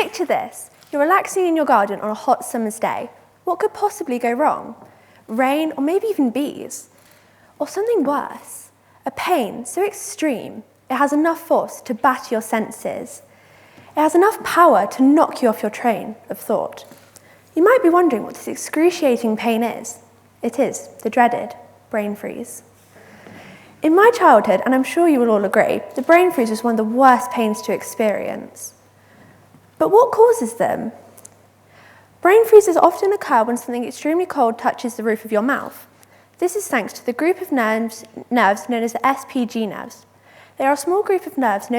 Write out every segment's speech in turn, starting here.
Picture this. You're relaxing in your garden on a hot summer's day. What could possibly go wrong? Rain, or maybe even bees? Or something worse, a pain so extreme it has enough force to batter your senses. It has enough power to knock you off your train of thought. You might be wondering what this excruciating pain is. It is the dreaded brain freeze. In my childhood, and I'm sure you will all agree, the brain freeze was one of the worst pains to experience. But what causes them? Brain freezes often occur when something extremely cold touches the roof of your mouth. This is thanks to the group of nerves known as the SPG nerves. They are a small group of nerves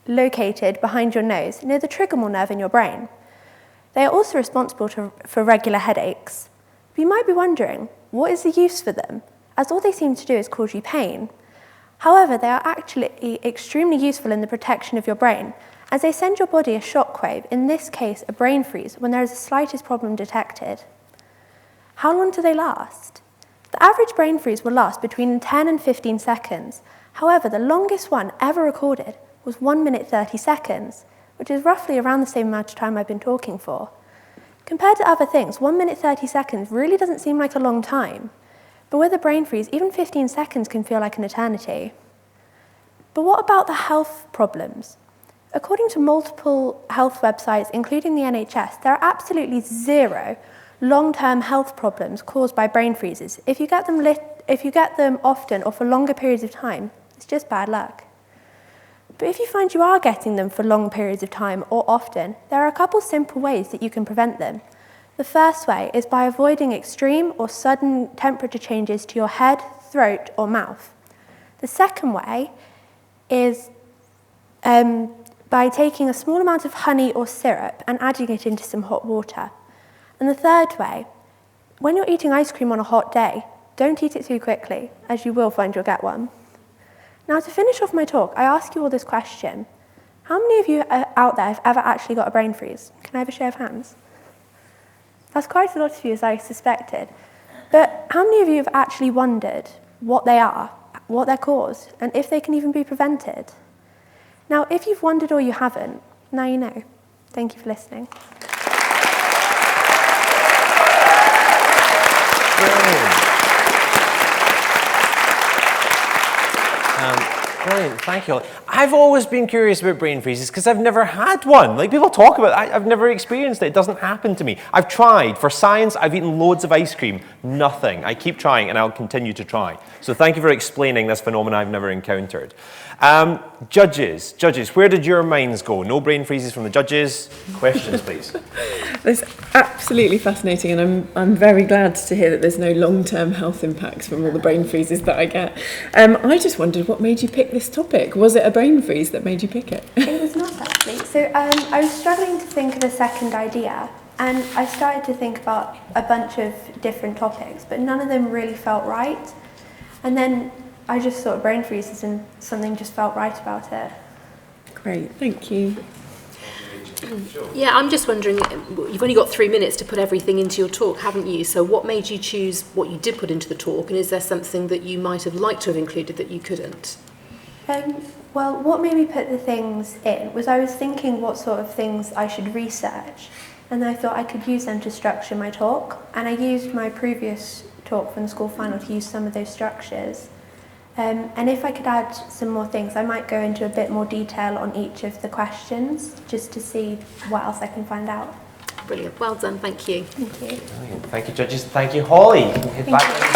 located behind your nose near the trigeminal nerve in your brain. They are also responsible for regular headaches. But you might be wondering, what is the use for them, as all they seem to do is cause you pain. However, they are actually extremely useful in the protection of your brain, as they send your body a shockwave, in this case a brain freeze, when there is the slightest problem detected. How long do they last? The average brain freeze will last between 10 and 15 seconds. However, the longest one ever recorded was 1 minute 30 seconds, which is roughly around the same amount of time I've been talking for. Compared to other things, 1 minute 30 seconds really doesn't seem like a long time. But with a brain freeze, even 15 seconds can feel like an eternity. But what about the health problems? According to multiple health websites, including the NHS, there are absolutely zero long-term health problems caused by brain freezes. If you get them often or for longer periods of time, it's just bad luck. But if you find you are getting them for long periods of time or often, there are a couple simple ways that you can prevent them. The first way is by avoiding extreme or sudden temperature changes to your head, throat, or mouth. The second way is by taking a small amount of honey or syrup and adding it into some hot water. And the third way, when you're eating ice cream on a hot day, don't eat it too quickly, as you will find you'll get one. Now, to finish off my talk, I ask you all this question. How many of you out there have ever actually got a brain freeze? Can I have a show of hands? That's quite a lot of you, as I suspected. But how many of you have actually wondered what they are, what they're caused, and if they can even be prevented? Now, if you've wondered or you haven't, now you know. Thank you for listening. Brilliant, thank you. I've always been curious about brain freezes because I've never had one. Like, people talk about it, I've never experienced it. It doesn't happen to me. I've tried. For science, I've eaten loads of ice cream. Nothing. I keep trying and I'll continue to try. So thank you for explaining this phenomenon I've never encountered. Judges, where did your minds go? No brain freezes from the judges. Questions, please. That's absolutely fascinating, and I'm very glad to hear that there's no long-term health impacts from all the brain freezes that I get. I just wondered what made you pick this topic. Was it a brain freeze that made you pick it? It was not, actually. So I was struggling to think of a second idea, and I started to think about a bunch of different topics, but none of them really felt right. And then I just thought brain freezes and something just felt right about it. Great, thank you. Yeah, I'm just wondering, you've only got 3 minutes to put everything into your talk, haven't you? So what made you choose what you did put into the talk, and is there something that you might have liked to have included that you couldn't? Well, what made me put the things in was I was thinking what sort of things I should research, and I thought I could use them to structure my talk, and I used my previous talk from the school final to use some of those structures. And if I could add some more things, I might go into a bit more detail on each of the questions, just to see what else I can find out. Brilliant. Well done. Thank you. Thank you. Brilliant. Thank you, judges. Thank you, Hollie. Thank you.